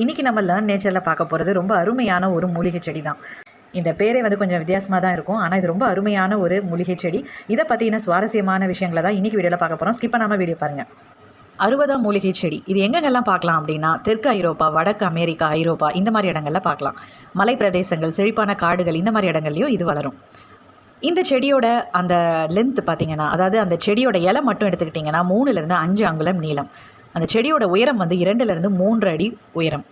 இன்றைக்கி நம்ம லேர்ன் நேச்சரில் பார்க்க போகிறது ரொம்ப அருமையான ஒரு மூலிகை செடி தான். இந்த பேரே வந்து கொஞ்சம் வித்தியாசமாக தான் இருக்கும். ஆனால் இது ரொம்ப அருமையான ஒரு மூலிகை செடி. இதை பற்றின சுவாரஸ்யமான விஷயங்களை தான் இன்றைக்கி வீடியோவில் பார்க்க போகிறோம். ஸ்கிப் பண்ணாமல் வீடியோ பாருங்கள். 60 மூலிகை செடி. இது எங்கெங்கெல்லாம் பார்க்கலாம் அப்படின்னா, தெற்கு ஐரோப்பா, வடக்கு அமெரிக்கா, ஐரோப்பா இந்த மாதிரி இடங்களில் பார்க்கலாம். மலை பிரதேசங்கள், செழிப்பான காடுகள் இந்த மாதிரி இடங்கள்லையும் இது வளரும். இந்த செடியோட அந்த லென்த் பார்த்திங்கன்னா, அதாவது அந்த செடியோட இலை மட்டும் எடுத்துக்கிட்டிங்கன்னா 3லேருந்து 5 அங்குலம் நீளம். அந்த செடியோட உயரம் வந்து 2லேருந்து 3 அடி உயரம்.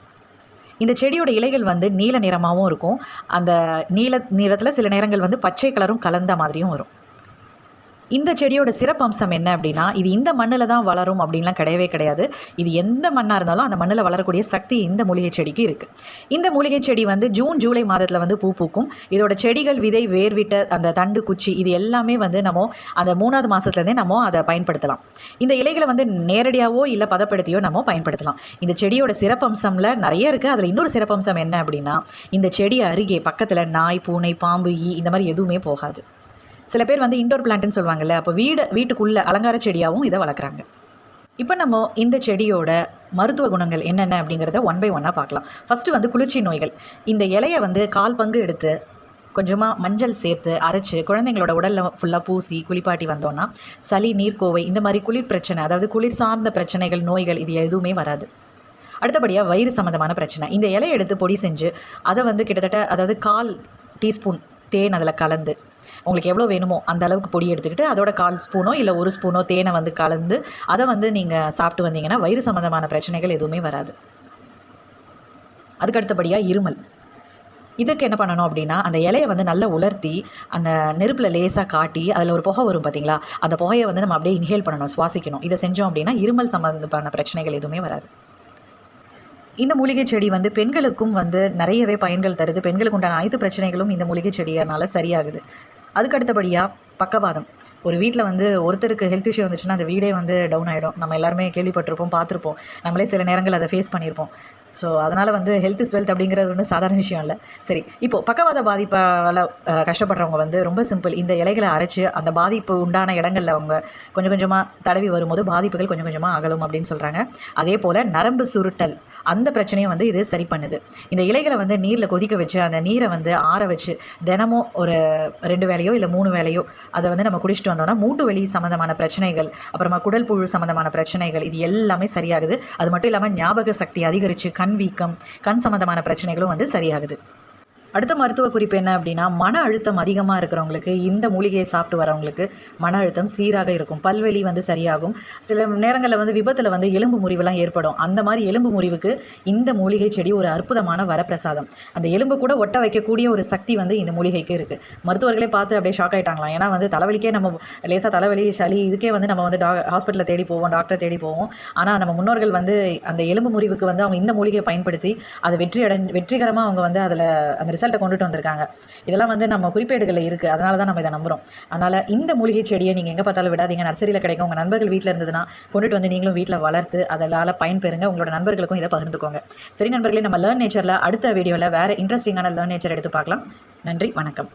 இந்த செடியோட இலைகள் வந்து நீல நிறமாகவும் இருக்கும். அந்த நிறத்தில் சில நேரங்கள் வந்து பச்சை கலரும் கலந்த மாதிரியும் வரும். இந்த செடியோட சிறப்பம்சம் என்ன அப்படின்னா, இது இந்த மண்ணில் தான் வளரும் அப்படின்லாம் கிடையவே கிடையாது. இது எந்த மண்ணாக இருந்தாலும் அந்த மண்ணில் வளரக்கூடிய சக்தி இந்த மூலிகை செடிக்கு இருக்குது. இந்த மூலிகை செடி வந்து ஜூன் ஜூலை மாதத்தில் வந்து பூ பூக்கும். இதோட செடிகள், விதை, வேர்விட்ட அந்த தண்டு, குச்சி இது எல்லாமே வந்து நம்ம அந்த 3வது மாதத்துலேருந்தே நம்ம அதை பயன்படுத்தலாம். இந்த இலைகளை வந்து நேரடியாகவோ இல்லை பதப்படுத்தியோ நம்ம பயன்படுத்தலாம். இந்த செடியோட சிறப்பம்சம்ல நிறைய இருக்குது. அதில் இன்னொரு சிறப்பம்சம் என்ன அப்படின்னா, இந்த செடி அருகே பக்கத்தில் நாய், பூனை, பாம்பு, ஈ இந்த மாதிரி எதுவுமே போகாது. சில பேர் வந்து இன்டோர் பிளான்ட்னு சொல்லுவாங்கல்ல, அப்போ வீட்டுக்குள்ளே அலங்கார செடியாகவும் இதை வளர்க்குறாங்க. இப்போ நம்ம இந்த செடியோட மருத்துவ குணங்கள் என்னென்ன அப்படிங்கிறத 1 by 1 பார்க்கலாம். ஃபஸ்ட்டு வந்து குளிர்ச்சி நோய்கள். இந்த இலையை வந்து 1/4 பங்கு எடுத்து கொஞ்சமாக மஞ்சள் சேர்த்து அரைச்சி குழந்தைங்களோட உடலில் ஃபுல்லாக பூசி குளிப்பாட்டி வந்தோன்னா சளி, நீர்க்கோவை இந்த மாதிரி குளிர் பிரச்சனை, அதாவது குளிர் சார்ந்த பிரச்சனைகள், நோய்கள் இது எதுவுமே வராது. அடுத்தபடியாக வயிறு சம்மந்தமான பிரச்சனை. இந்த இலையை எடுத்து பொடி செஞ்சு அதை வந்து கிட்டத்தட்ட அதாவது 1/4 டீஸ்பூன் தேன் அதில் கலந்து, உங்களுக்கு எவ்வளோ வேணுமோ அந்த அளவுக்கு பொடி எடுத்துக்கிட்டு அதோட 1/4 ஸ்பூனோ இல்லை 1 ஸ்பூனோ தேனை வந்து கலந்து அதை வந்து நீங்கள் சாப்பிட்டு வந்தீங்கன்னா வயிறு சம்மந்தமான பிரச்சனைகள் எதுவுமே வராது. அதுக்கடுத்தபடியாக இருமல். இதுக்கு என்ன பண்ணணும் அப்படின்னா, அந்த இலையை வந்து நல்லா உலர்த்தி அந்த நெருப்பில் லேசாக காட்டி அதில் ஒரு புகை வரும் பார்த்தீங்களா, அந்த புகையை வந்து நம்ம அப்படியே இன்ஹேல் பண்ணணும், சுவாசிக்கணும். இதை செஞ்சோம் அப்படின்னா இருமல் சம்மந்தமான பிரச்சனைகள் எதுவுமே வராது. இந்த மூலிகை செடி வந்து பெண்களுக்கும் வந்து நிறையவே பயன்கள் தருது. பெண்களுக்கு உண்டான அனைத்து பிரச்சனைகளும் இந்த மூலிகை செடியால் சரியாகுது. அதுக்கடுத்தபடியாக பக்கவாதம். ஒரு வீட்டில் வந்து ஒருத்தருக்கு ஹெல்த் இஷ்யூ வந்துச்சுன்னா அந்த வீடே வந்து டவுன் ஆகிடும். நம்ம எல்லாருமே கேள்விப்பட்டிருப்போம், பார்த்துருப்போம். நம்மளே சில நேரங்கள் அதை ஃபேஸ் பண்ணியிருப்போம். ஸோ அதனால் வந்து ஹெல்த் இஸ் வெல்த் அப்படிங்கிறது ஒன்றும் சாதாரண விஷயம் இல்லை. சரி, இப்போது பக்கவாத பாதிப்பால் கஷ்டப்படுறவங்க வந்து ரொம்ப சிம்பிள். இந்த இலைகளை அரைச்சி அந்த பாதிப்பு உண்டான இடங்களில் அவங்க கொஞ்சம் கொஞ்சமாக தடவி வரும்போது பாதிப்புகள் கொஞ்சம் கொஞ்சமாக அகலும் அப்படின்னு சொல்கிறாங்க. அதே போல் நரம்பு சுருட்டல் அந்த பிரச்சனையும் வந்து இது சரி பண்ணுது. இந்த இலைகளை வந்து நீரில் கொதிக்க வச்சு அந்த நீரை வந்து ஆற வச்சு தினமும் ஒரு 2 வேளையோ இல்லை 3 வேளையோ அதை வந்து நம்ம குடிச்சிட்டு வந்தோம்னா மூட்டு வலி சம்மந்தமான பிரச்சனைகள், அப்புறமா குடல் புழு சம்மந்தமான பிரச்சனைகள் இது எல்லாமே சரியாகுது. அது மட்டும் இல்லாமல் ஞாபக சக்தி அதிகரித்து கண் வீக்கம், கண் சம்மந்தமான பிரச்சனைகளும் வந்து சரியாகுது. அடுத்த மருத்துவ குறிப்பு என்ன அப்படின்னா, மன அழுத்தம் அதிகமாக இருக்கிறவங்களுக்கு, இந்த மூலிகையை சாப்பிட்டு வரவங்களுக்கு மன அழுத்தம் சீராக இருக்கும். பல்வலி வந்து சரியாகும். சில நேரங்களில் வந்து விபத்தில் வந்து எலும்பு முறிவுலாம் ஏற்படும். அந்த மாதிரி எலும்பு முறிவுக்கு இந்த மூலிகை செடி ஒரு அற்புதமான வரப்பிரசாதம். அந்த எலும்பு கூட ஒட்ட வைக்கக்கூடிய ஒரு சக்தி வந்து இந்த மூலிகைக்கு இருக்குது. மருத்துவர்களே பார்த்து அப்படியே ஷாக் ஆகிட்டாங்களாம். ஏன்னா வந்து தலைவலிக்கே நம்ம லேசாக தலைவலி, சளி இதுக்கே வந்து நம்ம வந்து ஹாஸ்பிட்டலில் தேடி போவோம், டாக்டரை தேடி போவோம். ஆனால் நம்ம முன்னோர்கள் வந்து அந்த எலும்பு முறிவுக்கு வந்து அவங்க இந்த மூலிகையை பயன்படுத்தி அதை வெற்றிகரமாக அவங்க வந்து அதில் அந்த ரிசல்ட்டை கொண்டுட்டு வந்திருக்காங்க. இதெல்லாம் வந்து நம்ம குறிப்பேடுகளில் இருக்குது. அதனால தான் நம்ம இதை நம்புகிறோம். அதனால் இந்த மூலிகை செடியை நீங்கள் எங்கே பார்த்தாலும் விடாதீங்க. நர்சரியில் கிடைக்கும். உங்கள் நண்பர்கள் வீட்டில் இருந்ததுன்னா கொண்டுட்டு வந்து நீங்களும் வீட்டில் வளர்த்து அதனால் பயன்பெறுங்க. உங்களோட நண்பர்களுக்கும் இதை பகிர்ந்துக்கோங்க. சரி நண்பர்களே, நம்ம லேர்ன் நேச்சரில் அடுத்த வீடியோவில் வேறு இன்ட்ரெஸ்டிங்கான லேர்ன் நேச்சர் எடுத்து பார்க்கலாம். நன்றி, வணக்கம்.